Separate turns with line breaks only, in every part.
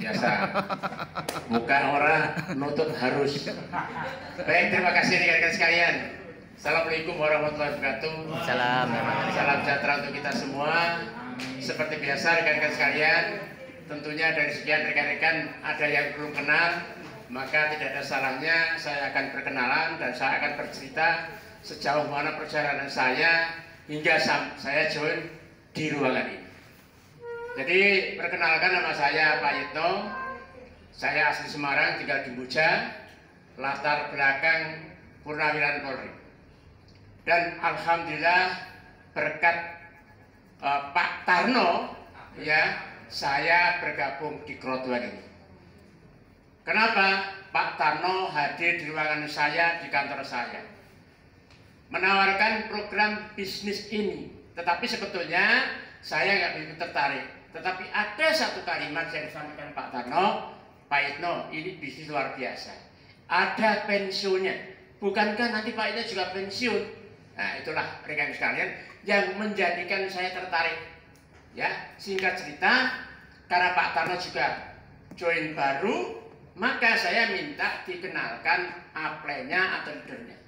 biasa. Bukan orang nuntut harus. Baik, terima kasih rekan-rekan sekalian. Assalamualaikum warahmatullahi wabarakatuh.
Salam.
Salam sejahtera untuk kita semua. Seperti biasa rekan-rekan sekalian, tentunya dari sekian rekan-rekan ada yang belum kenal, maka tidak ada salahnya saya akan perkenalan dan saya akan bercerita sejauh mana perjalanan saya hingga saya join di ruangan ini. Jadi perkenalkan, nama saya Pak Yitno, saya asli Semarang, tinggal di Buja, latar belakang Purnawirawan Polri. Dan alhamdulillah berkat Pak Tarno, ya, saya bergabung di Krotwan ini. Kenapa Pak Tarno hadir di ruangan saya, di kantor saya, menawarkan program bisnis ini? Tetapi sebetulnya saya nggak begitu tertarik. Tetapi ada satu kalimat yang disampaikan Pak Tarno, Pak Yitno, ini bisnis luar biasa. Ada pensiunnya. Bukankah nanti Pak Yitno juga pensiun? Nah, itulah rekan sekalian yang menjadikan saya tertarik. Ya, singkat cerita, karena Pak Tarno juga join baru, maka saya minta dikenalkan apply-nya atau leadernya.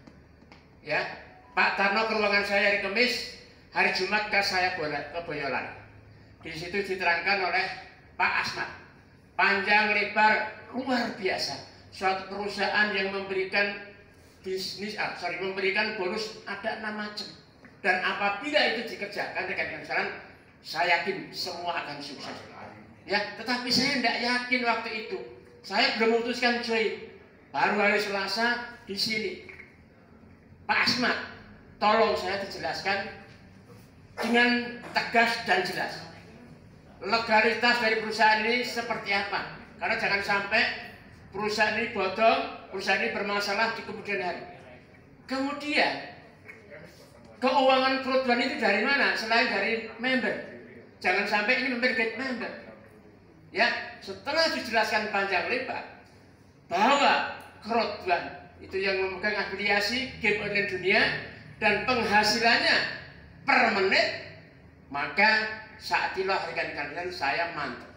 Ya, Pak Tarno ke ruangan saya hari Kamis, hari Jumat saya ke Boyolali. Di situ diterangkan oleh Pak Asmat, panjang lebar luar biasa. Suatu perusahaan yang memberikan memberikan bonus ada 6 macam. Dan apabila itu dikerjakan rekan-rekan sekalian, saya yakin semua akan sukses. Ya, tetapi saya tidak yakin waktu itu. Saya belum memutuskan join. Baru hari Selasa di sini. Pak Asmat, tolong saya dijelaskan dengan tegas dan jelas. Legalitas dari perusahaan ini seperti apa? Karena jangan sampai perusahaan ini bodong, perusahaan ini bermasalah di kemudian hari. Kemudian keuangan Krotwan itu dari mana? Selain dari member. Jangan sampai ini member get member. Ya, setelah dijelaskan panjang lebar bahwa Krotwan itu yang memegang afiliasi game online dunia dan penghasilannya per menit, maka saat itulah rekan-rekan saya mantap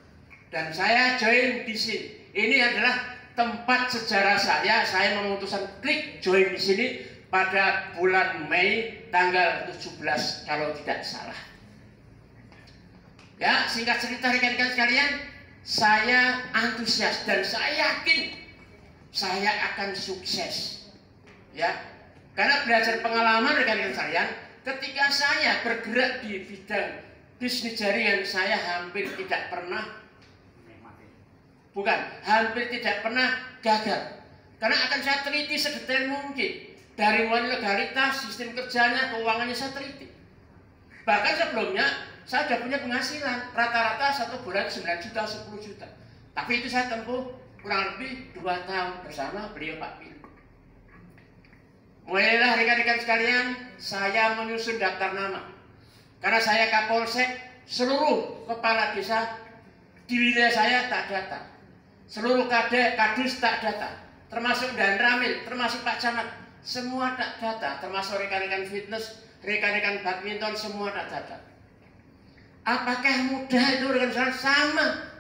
dan saya join di sini. Ini adalah tempat sejarah saya. Saya memutuskan klik join di sini pada bulan Mei tanggal 17 kalau tidak salah. Ya, singkat cerita rekan-rekan sekalian, saya antusias dan saya yakin saya akan sukses. Ya, karena belajar pengalaman rekan-rekan sekalian, ketika saya bergerak di bidang bisnis jaringan, saya hampir tidak pernah gagal. Karena akan saya teliti sedetail mungkin. Dari mulai legalitas, sistem kerjanya, keuangannya saya teliti. Bahkan sebelumnya, saya sudah punya penghasilan. Rata-rata satu bulan 9 juta, 10 juta. Tapi itu saya tempuh kurang lebih 2 tahun bersama beliau Pak Pil. Mulailah rekan-rekan sekalian, saya menyusun daftar nama. Karena saya Kapolsek, seluruh kepala desa di wilayah saya tak data. Seluruh kadus tak data. Termasuk Dan Ramil, termasuk Pak Camat, semua tak data. Termasuk rekan-rekan fitness, rekan-rekan badminton, semua tak data. Apakah mudah itu rekan-rekan? Sama.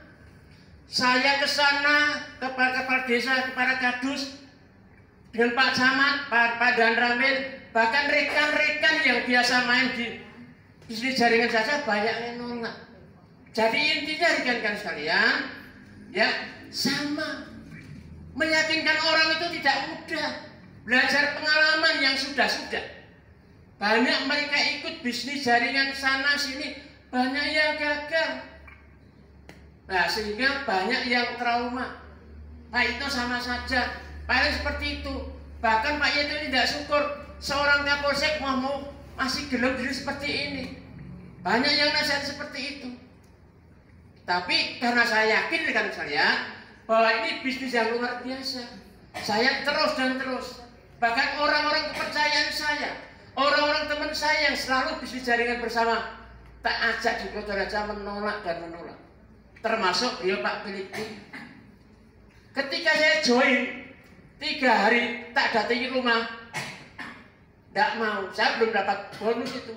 Saya ke sana, kepala desa, kepala kadus, dengan Pak Camat, Pak Dan Ramil, bahkan rekan-rekan yang biasa main di bisnis jaringan saja banyak yang nolak. Jadi intinya rekan-rekan sekalian, ya, sama. Meyakinkan orang itu tidak mudah. Belajar pengalaman yang sudah-sudah. Banyak mereka ikut bisnis jaringan sana sini, banyak yang gagal. Nah, sehingga banyak yang trauma. Pak itu sama saja, paling seperti itu. Bahkan Pak itu tidak syukur seorang Kapolsek mau masih gelap diri seperti ini. Banyak yang nasihat seperti itu. Tapi karena saya yakin rekan saya bahwa ini bisnis yang luar biasa, saya terus dan terus. Bahkan orang-orang kepercayaan saya, orang-orang teman saya yang selalu bisnis jaringan bersama, tak ajak di Kota Raja menolak dan menolak. Termasuk beliau Pak Filipi. Ketika saya join 3 hari tak datangi rumah, tidak mau, saya belum dapat bonus itu.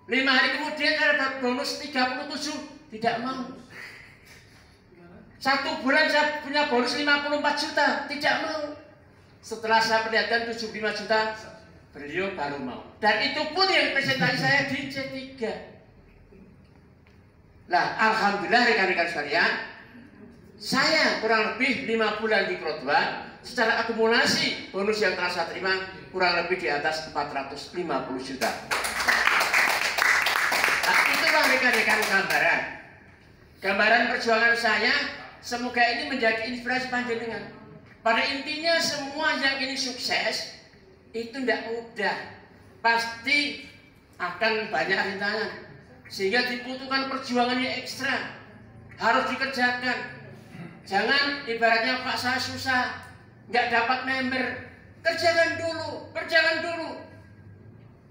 5 hari kemudian saya dapat bonus 37, tidak mau. 1 bulan saya punya bonus 54 juta, tidak mau. Setelah saya perlihatkan 75 juta, beliau baru mau. Dan itu pun yang presentasi saya di C3. Nah, alhamdulillah rekan-rekan sekalian, saya kurang lebih 5 bulan di Pro 2, secara akumulasi bonus yang telah saya terima kurang lebih di atas 450 juta. Nah, itulah rekan-rekan gambaran perjuangan saya. Semoga ini menjadi inspirasi panjenengan. Pada intinya semua yang ini sukses itu tidak mudah, pasti akan banyak rintangan, sehingga dibutuhkan perjuangan yang ekstra, harus dikerjakan. Jangan ibaratnya Pak saya susah, nggak dapat member, kerjakan dulu,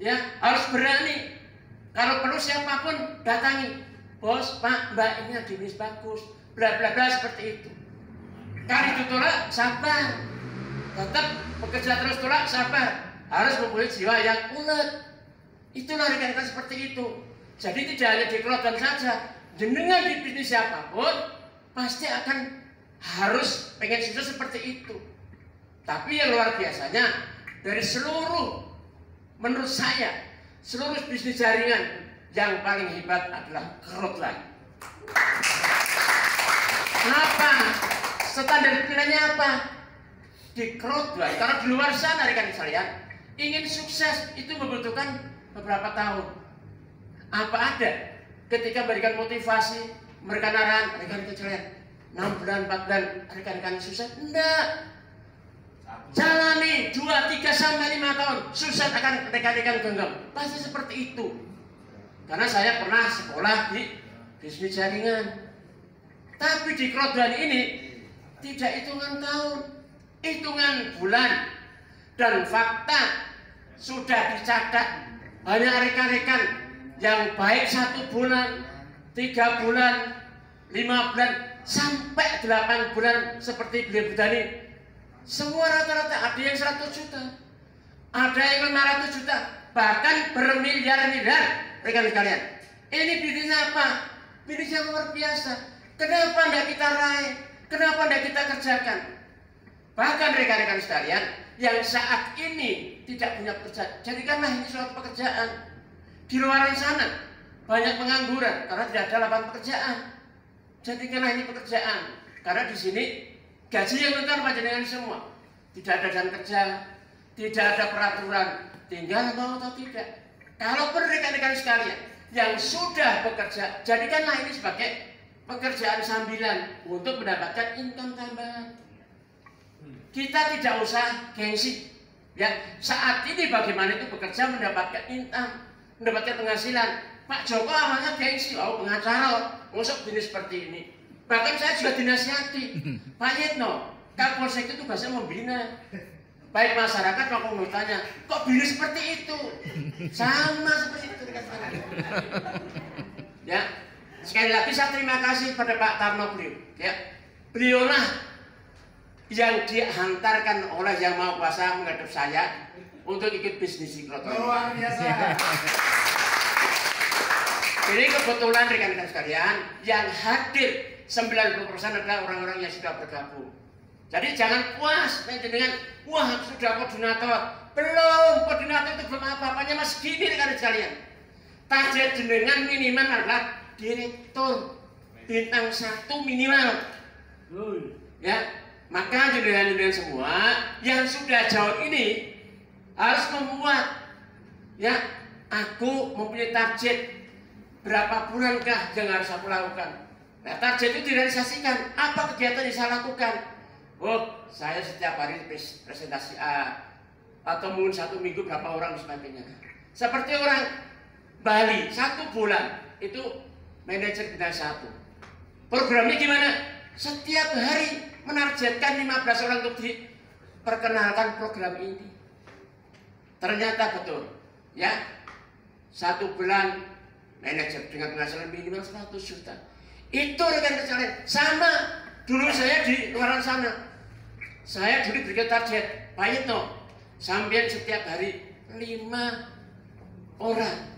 ya harus berani. Kalau perlu siapapun datangi, bos, Pak, Mbak, ini bisnis bagus, bla bla bla, seperti itu. Kali ditolak, sabar, tetap bekerja terus, tolak, sabar, harus mempunyai jiwa yang ulet. Itulah rekan-rekan seperti itu. Jadi tidak hanya di keluarga saja, jenengan di bisnis siapapun pasti akan harus pengen sukses seperti itu. Tapi yang luar biasanya, dari seluruh, menurut saya, seluruh bisnis jaringan yang paling hebat adalah Crowdline. Kenapa? Standar pilihannya apa? Di Crowdline. Karena di luar sana rekan sekalian, ingin sukses itu membutuhkan beberapa tahun. Apa ada ketika memberikan motivasi, memberikan arahan, rekan-rekan sekalian, 6 bulan, 4 bulan, rekan-rekan sukses? Enggak. Jalani 2, 3, sampai 5 tahun, sukses akan rekan-rekan genggam. Pasti seperti itu. Karena saya pernah sekolah di bisnis jaringan. Tapi di Crowdline ini tidak hitungan tahun, hitungan bulan. Dan fakta sudah dicatat banyak rekan-rekan yang baik 1 bulan, 3 bulan, 5 bulan, sampai 8 bulan seperti beliau Budani. Semua rata-rata ada yang 100 juta, ada yang 500 juta, bahkan bermiliar-miliar. Rekan sekalian, ini bisnisnya apa? Bisnis yang luar biasa. Kenapa tidak kita raih? Kenapa tidak kita kerjakan? Bahkan rekan-rekan sekalian yang saat ini tidak punya pekerjaan, jadikanlah ini suatu pekerjaan. Di luar sana banyak pengangguran karena tidak ada lapangan pekerjaan. Jadikanlah ini pekerjaan. Karena di sini gaji yang menentukan panjenengan semua. Tidak ada jam kerja, tidak ada peraturan, tinggal mau atau tidak. Kalau rekan-rekan sekalian yang sudah bekerja, jadikanlah ini sebagai pekerjaan sambilan untuk mendapatkan income tambahan. Kita tidak usah gengsi. Ya, saat ini bagaimana itu bekerja mendapatkan income, mendapatkan penghasilan. Pak Joko awalnya gengsi, pengacara, masuk bisnis seperti ini. Bahkan saya juga dinasihati, Pak Yitno, Kapolsek itu tugasnya membina. Baik masyarakat maupun bertanya, kok bisnis seperti itu? Sama seperti itu. Ya, sekali lagi saya terima kasih pada Pak Tarno beliau. Ya, beliaulah yang dihantarkan oleh Yang Maha Kuasa menghadap saya untuk ikut bisnis di Crowdline. Luar biasa. Jadi kebetulan rekan-rekan sekalian yang hadir 90% adalah orang-orang yang sudah bergabung. Jadi jangan puas dengan wah sudah koordinator. Belum, koordinator itu belum apa-apanya, masih gini rekan sekalian. Target jenengan minimal adalah direktur bintang 1 minimal. Ya, maka jenengan-jenengan semua yang sudah jauh ini harus membuat, ya, aku mempunyai target berapa bulankah yang harus aku lakukan. Nah, target itu direalisasikan. Apa kegiatan yang saya lakukan? Oh, saya setiap hari presentasi A, atau mungkin 1 minggu berapa orang dan sebagainya. Seperti orang Bali 1 bulan itu manajer bintang 1. Programnya gimana? Setiap hari menargetkan 15 orang untuk diperkenalkan program ini. Ternyata betul, ya. 1 bulan manajer dengan penghasilan minimal 100 juta. Itu rekan sekalian. Sama dulu saya di luar sana. Saya dulu berikan target, Pak Yitno, sampai setiap hari 5 orang.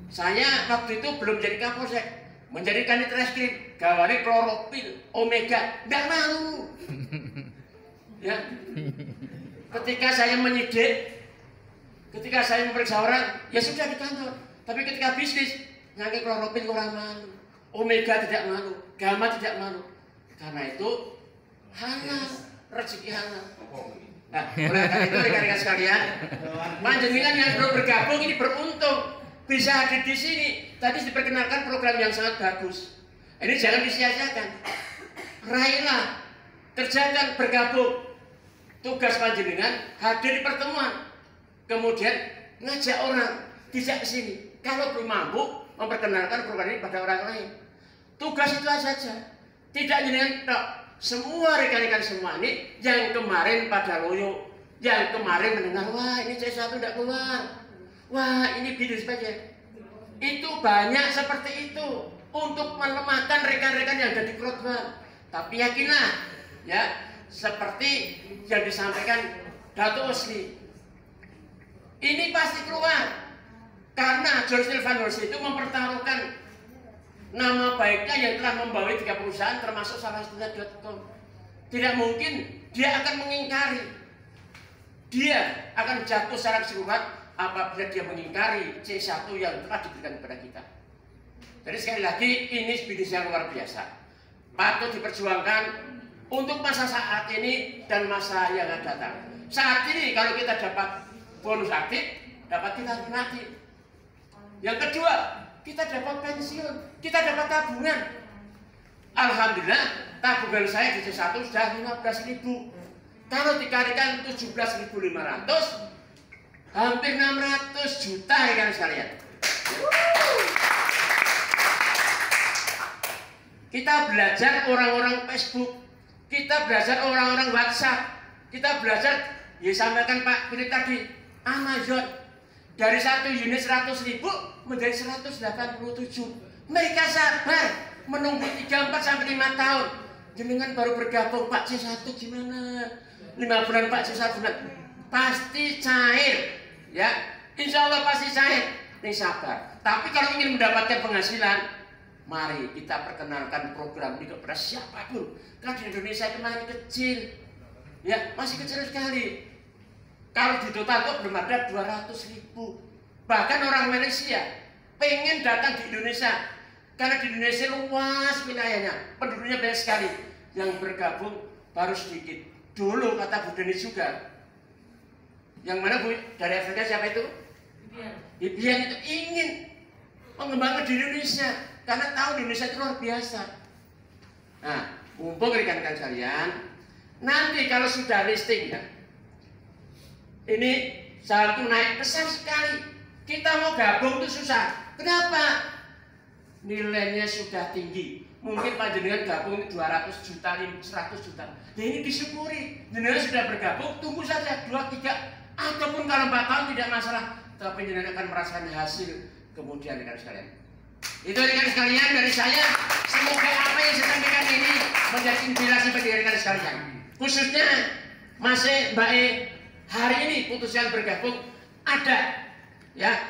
Saya waktu itu belum jadi Kapolsek, menjadikan nitreskrim, gawane klorofil, omega, nggak malu. Ya, ketika saya menyidik, ketika saya memeriksa orang, ya sudah di kantor. Tapi ketika bisnis, nyangke klorofil kurang malu, omega tidak malu, gamma tidak malu. Karena itu halal, rezeki halal. Nah, oleh karena itu rekan-rekan sekalian, panjenengan yang belum bergabung ini beruntung bisa hadir di sini. Tadi diperkenalkan program yang sangat bagus. Ini jangan disia-siakan. Raihlah, kerjakan, bergabung. Tugas panjenengan hadir di pertemuan. Kemudian ngajak orang dijak ke sini. Kalau belum mampu memperkenalkan program ini pada orang lain. Tugas itu saja. Tidak jenengan tok. Semua rekan-rekan semua ini yang kemarin pada loyo, yang kemarin mendengar, wah ini C1 tidak keluar, wah ini bidu saja. Itu banyak seperti itu untuk melemahkan rekan-rekan yang ada di Krotban. Tapi yakinlah, ya seperti yang disampaikan Dato' Osni, ini pasti keluar karena George Silvanus itu mempertaruhkan nama baiknya yang telah membawa 3 perusahaan termasuk salah satunya.com. Tidak mungkin dia akan mengingkari. Dia akan jatuh secara keseluruhan apabila dia mengingkari C1 yang telah diberikan kepada kita. Jadi sekali lagi ini bisnis yang luar biasa. Patut diperjuangkan untuk masa saat ini dan masa yang akan datang. Saat ini kalau kita dapat bonus aktif, dapat kita nikmati. Yang kedua, kita dapat pensiun, kita dapat tabungan. Alhamdulillah, tabungan saya di C1 sudah 15.000. Kalau dikalikan 17.500, hampir 600 juta rekan sekalian. Kita belajar orang-orang Facebook, kita belajar orang-orang WhatsApp, kita belajar, ya sampaikan Pak Philip tadi, Amazon. Dari 1 unit 100.000 menjadi 187. Mereka sabar menunggu 3, 4 sampai 5 tahun. Jenengan baru bergabung, Pak C1 gimana? 5 bulan Pak C1 gimana? Pasti cair, ya. Insya Allah pasti cair. Ini sabar. Tapi kalau ingin mendapatkan penghasilan, mari kita perkenalkan program ini kepada siapapun. Karena di Indonesia itu masih kecil, ya masih kecil sekali. Kalau di total kok belum ada 200.000. Bahkan orang Malaysia pengen datang di Indonesia karena di Indonesia luas wilayahnya, penduduknya banyak sekali. Yang bergabung baru sedikit. Dulu kata Bu Deni juga. Yang mana Bu? Dari Afrika siapa itu? Ibian itu ingin mengembangkan di Indonesia karena tahu di Indonesia itu luar biasa. Nah, mumpung rekan-rekan sekalian, nanti kalau sudah listing ya, ini saham itu naik besar sekali. Kita mau gabung itu susah. Kenapa? Nilainya sudah tinggi. Mungkin panjenengan gabung 200 juta, 100 juta. Ya ini disyukuri. Jenengan sudah bergabung, tunggu saja 2, 3 ataupun kalau 4 tahun tidak masalah. Tapi jenengan akan merasakan hasil kemudian rekan sekalian. Itu rekan sekalian dari saya. Semoga apa yang saya sampaikan ini menjadi inspirasi bagi rekan sekalian. Khususnya masih Mbak E. Hari ini putusan bergabung ada, ya,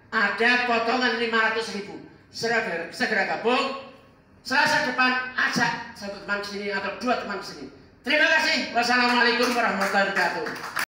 ada potongan 500.000. Segera gabung. Selasa depan ajak 1 teman sini atau 2 teman sini. Terima kasih. Wassalamualaikum warahmatullahi wabarakatuh.